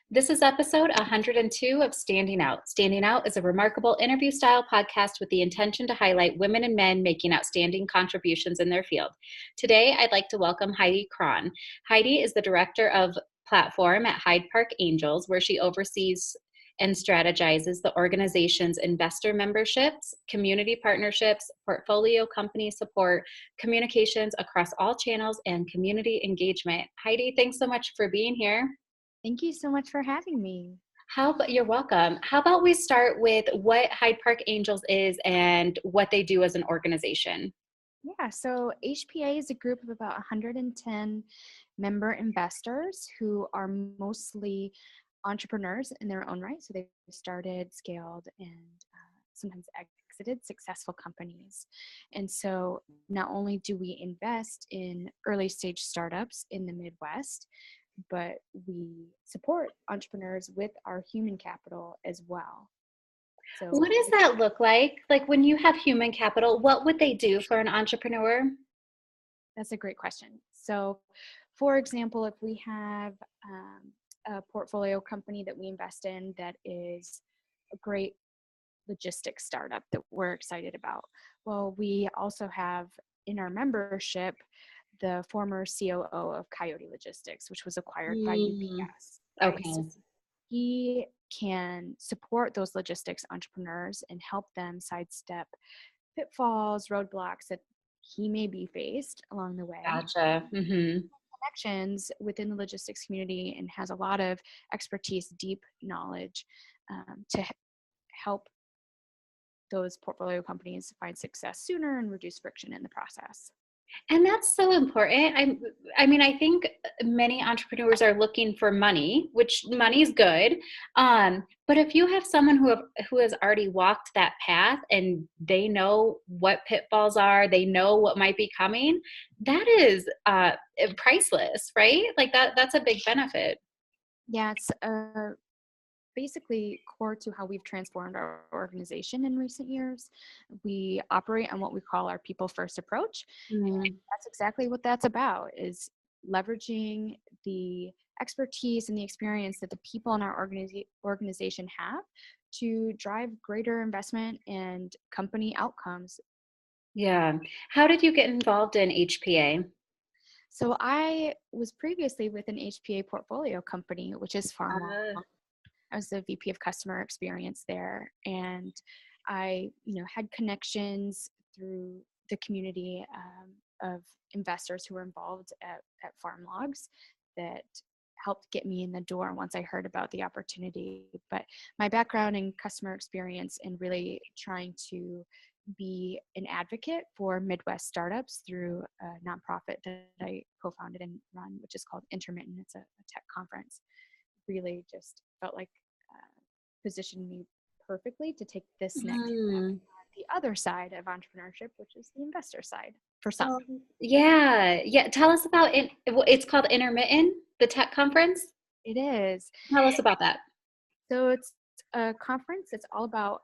This is episode 102 of Standing Out. Standing Out is a remarkable interview style podcast with the intention to highlight women and men making outstanding contributions in their field. Today, I'd like to welcome Heidi Craun. Heidi is the director of platform at Hyde Park Angels, where she oversees and strategizes the organization's investor memberships, community partnerships, portfolio company support, communications across all channels, and community engagement. Heidi, thanks so much for being here. Thank you so much for having me. You're welcome. How about we start with what Hyde Park Angels is and what they do as an organization? Yeah, so HPA is a group of about 110 member investors who are mostly entrepreneurs in their own right. So they've started, scaled, and sometimes exited successful companies. And so not only do we invest in early stage startups in the Midwest, but we support entrepreneurs with our human capital as well. So what does that look like? Like when you have human capital, what would they do for an entrepreneur? That's a great question. So, for example, if we have a portfolio company that we invest in that is a great logistics startup that we're excited about, well, we also have in our membership the former COO of Coyote Logistics, which was acquired by UPS. Right? Okay. So he can support those logistics entrepreneurs and help them sidestep pitfalls, roadblocks that he may be faced along the way. Gotcha. Mm-hmm. Connections within the logistics community and has a lot of expertise, deep knowledge to help those portfolio companies find success sooner and reduce friction in the process. And that's so important. I think many entrepreneurs are looking for money, which money is good. But if you have someone who has already walked that path and they know what pitfalls are, they know what might be coming, that is priceless, right? Like that's a big benefit. Yeah, it's basically core to how we've transformed our organization in recent years. We operate on what we call our people first approach. Mm. And that's exactly what that's about, is leveraging the expertise and the experience that the people in our organization have to drive greater investment and company outcomes. Yeah. How did you get involved in HPA? So I was previously with an HPA portfolio company, which is FarmLogs. I was the VP of customer experience there, and I, had connections through the community of investors who were involved at FarmLogs that helped get me in the door once I heard about the opportunity. But my background in customer experience and really trying to be an advocate for Midwest startups through a nonprofit that I co-founded and run, which is called Intermittent. It's a tech conference. Really just felt like positioned me perfectly to take this next step on the other side of entrepreneurship, which is the investor side for some. Yeah. Tell us about it. It's called Intermittent, the tech conference. It is. Tell us about that. So it's a conference that's all about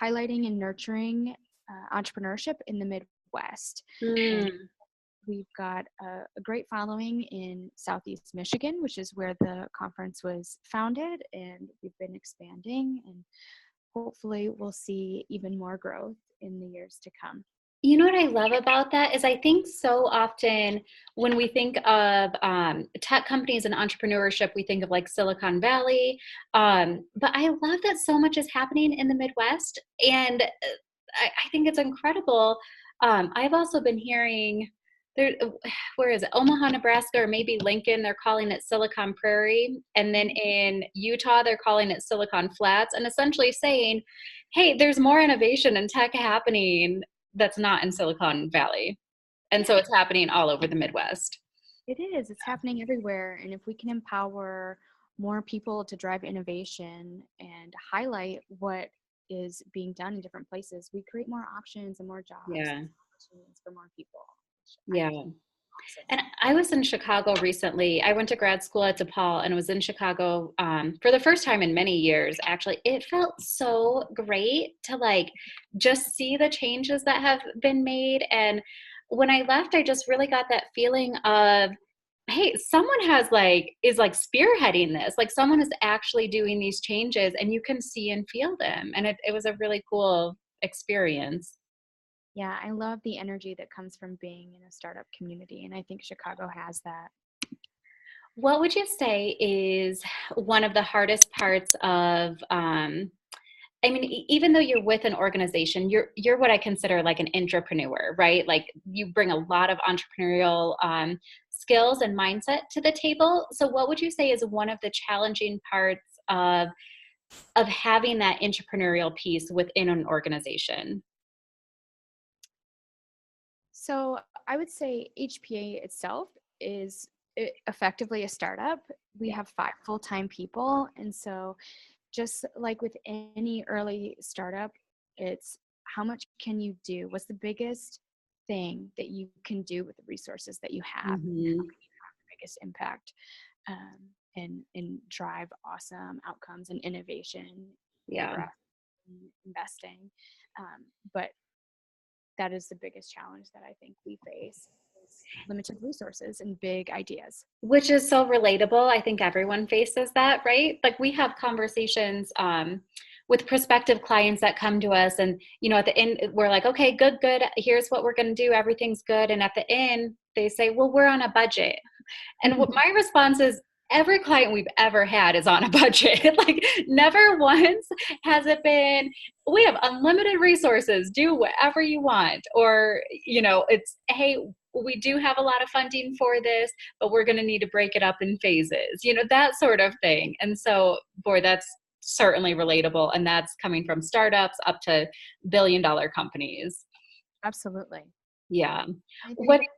highlighting and nurturing entrepreneurship in the Midwest. And we've got a great following in Southeast Michigan, which is where the conference was founded, and we've been expanding, and hopefully we'll see even more growth in the years to come. You know what I love about that is I think so often when we think of tech companies and entrepreneurship, we think of like Silicon Valley. But I love that so much is happening in the Midwest, and I think it's incredible. I've also been hearing where is it? Omaha, Nebraska, or maybe Lincoln, they're calling it Silicon Prairie. And then in Utah, they're calling it Silicon Flats, and essentially saying, hey, there's more innovation and tech happening that's not in Silicon Valley. And so it's happening all over the Midwest. It is. It's happening everywhere. And if we can empower more people to drive innovation and highlight what is being done in different places, we create more options and more jobs and opportunities for more people. Yeah. And I was in Chicago recently. I went to grad school at DePaul and was in Chicago for the first time in many years. Actually, it felt so great to just see the changes that have been made. And when I left, I just really got that feeling of hey, someone is spearheading this, like someone is actually doing these changes and you can see and feel them. And it was a really cool experience. Yeah, I love the energy that comes from being in a startup community, and I think Chicago has that. What would you say is one of the hardest parts of, I mean, even though you're with an organization, you're what I consider like an intrapreneur, right? Like you bring a lot of entrepreneurial skills and mindset to the table. So, what would you say is one of the challenging parts of having that entrepreneurial piece within an organization? So I would say HPA itself is effectively a startup. We Yeah. have 5 full-time people. And so just like with any early startup, it's how much can you do? What's the biggest thing that you can do with the resources that you have? And how Hmm. can you have the biggest impact um, and drive awesome outcomes and innovation, Yeah. progress, and investing. But that is the biggest challenge that I think we face is limited resources and big ideas. Which is so relatable. I think everyone faces that, right? Like we have conversations with prospective clients that come to us, and at the end, we're like, okay, good, good. Here's what we're going to do. Everything's good. And at the end, they say, well, we're on a budget. And what my response is, every client we've ever had is on a budget. Like never once has it been, we have unlimited resources, do whatever you want. Or, it's, hey, we do have a lot of funding for this, but we're going to need to break it up in phases, that sort of thing. And so, boy, that's certainly relatable. And that's coming from startups up to billion-dollar companies. Absolutely. Yeah. I What, think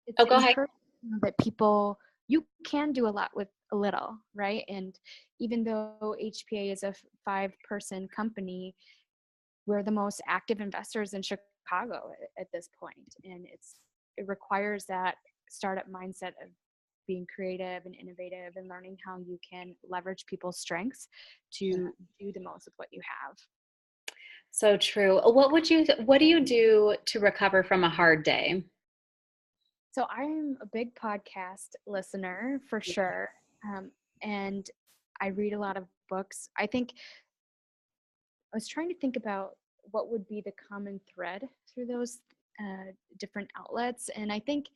it's oh, go ahead. encouraging that people, you can do a lot with a little, right? And even though HPA is a 5-person company, we're the most active investors in Chicago at this point. And it requires that startup mindset of being creative and innovative and learning how you can leverage people's strengths to do the most with what you have. So true. What do you do to recover from a hard day? So I'm a big podcast listener for sure. And I read a lot of books. I think I was trying to think about what would be the common thread through those different outlets. And I think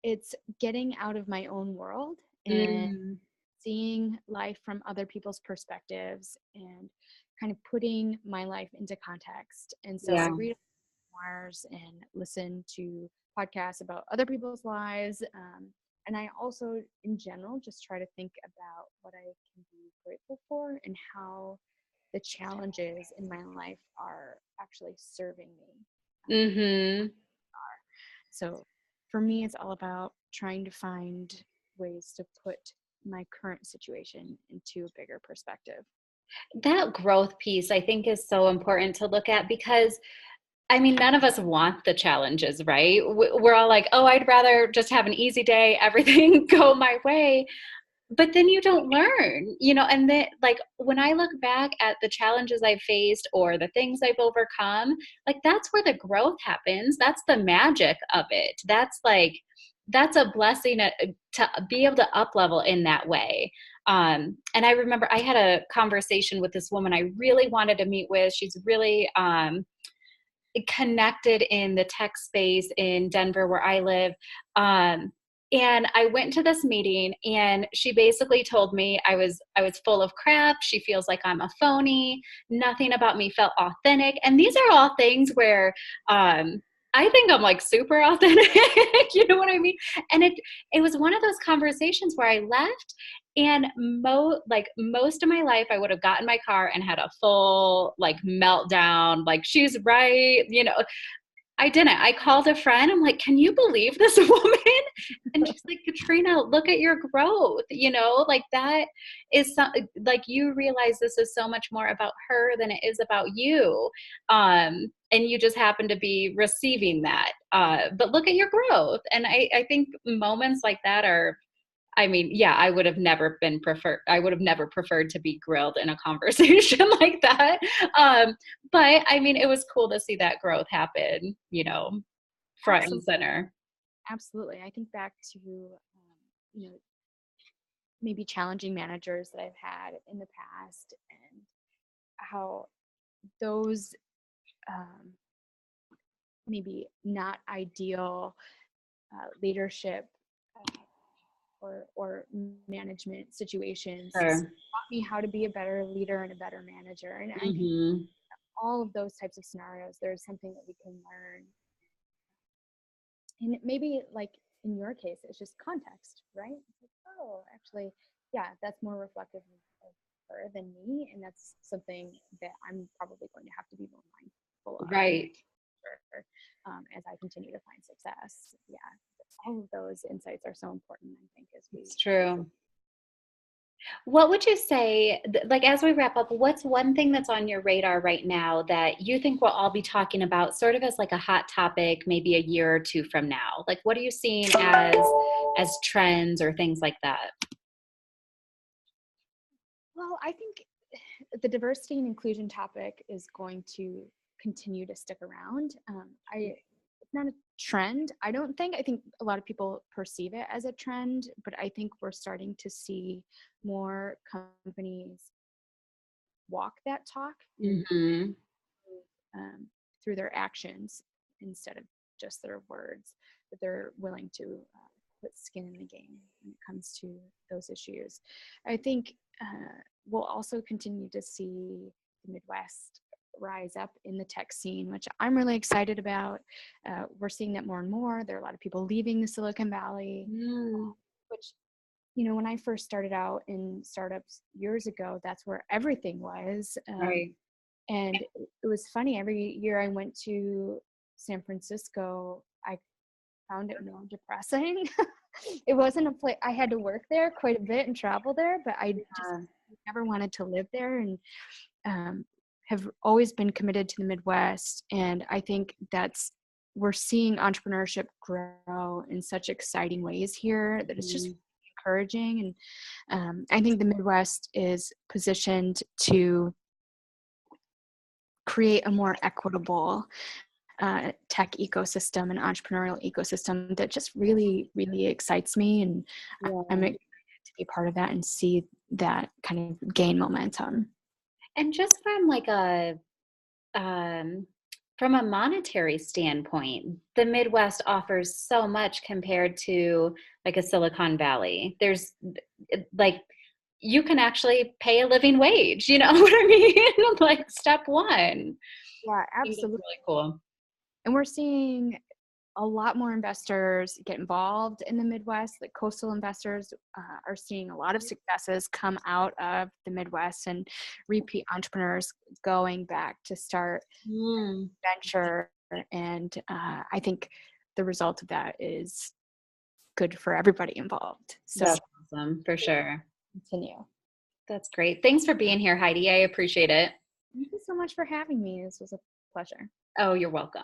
it's getting out of my own world and Mm, seeing life from other people's perspectives and kind of putting my life into context. And so I yeah. read memoirs and listen to podcasts about other people's lives. And I also, in general, just try to think about what I can be grateful for and how the challenges in my life are actually serving me. Mm-hmm. So for me, it's all about trying to find ways to put my current situation into a bigger perspective. That growth piece, I think, is so important to look at because, I mean, none of us want the challenges, right? We're all like, oh, I'd rather just have an easy day, everything go my way. But then you don't learn, and then like when I look back at the challenges I've faced or the things I've overcome, like that's where the growth happens. That's the magic of it. That's a blessing to be able to up level in that way. And I remember I had a conversation with this woman I really wanted to meet with. She's really connected in the tech space in Denver where I live. And I went to this meeting and she basically told me I was full of crap. She feels like I'm a phony. Nothing about me felt authentic. And these are all things where I think I'm like super authentic. You know what I mean? And it was one of those conversations where I left and most of my life, I would have gotten my car and had a full like meltdown. Like she's right, I didn't. I called a friend. I'm like, can you believe this woman? And she's like, Katrina, look at your growth. Like that is like you realize this is so much more about her than it is about you. And you just happen to be receiving that. But look at your growth. And I think moments like that are, I mean, yeah, I would have never preferred to be grilled in a conversation like that. But I mean, it was cool to see that growth happen, front and Absolutely. center. Absolutely. I think back to maybe challenging managers that I've had in the past, and how those maybe not ideal leadership or management situations Sure. taught me how to be a better leader and a better manager. And I think Mm-hmm. all of those types of scenarios, there's something that we can learn. And maybe like in your case, it's just context, right? It's like, oh, actually, yeah, that's more reflective of her than me. And that's something that I'm probably going to have to be more mindful of Right. as I continue to find success. Yeah, all of those insights are so important, I think, as we. It's true. What would you say, like as we wrap up, what's one thing that's on your radar right now that you think we'll all be talking about sort of as like a hot topic maybe a year or two from now? Like what are you seeing as trends or things like that? Well, I think the diversity and inclusion topic is going to continue to stick around. It's not a trend, I don't think. I think a lot of people perceive it as a trend, but I think we're starting to see more companies walk that talk and Mm-hmm. through their actions instead of just their words, that they're willing to put skin in the game when it comes to those issues. I think we'll also continue to see the Midwest rise up in the tech scene, which I'm really excited about. We're seeing that more and more. There are a lot of people leaving the Silicon Valley, Mm. which, when I first started out in startups years ago, that's where everything was. Right. And it was funny, every year I went to San Francisco, I found it more depressing. It wasn't a place, I had to work there quite a bit and travel there, but I just never wanted to live there, and have always been committed to the Midwest. And I think we're seeing entrepreneurship grow in such exciting ways here that it's just encouraging. And I think the Midwest is positioned to create a more equitable tech ecosystem and entrepreneurial ecosystem that just really, really excites me. And I'm excited to be part of that and see that kind of gain momentum. And just from like um, from a monetary standpoint, the Midwest offers so much compared to like a Silicon Valley. There's like you can actually pay a living wage, you know what I mean? Like step one. Yeah, I think that's absolutely. really cool. And we're seeing a lot more investors get involved in the Midwest. Like coastal investors are seeing a lot of successes come out of the Midwest, and repeat entrepreneurs going back to start venture. And I think the result of that is good for everybody involved. So That's awesome, for sure. continue. That's great. Thanks for being here, Heidi. I appreciate it. Thank you so much for having me. This was a pleasure. Oh, you're welcome.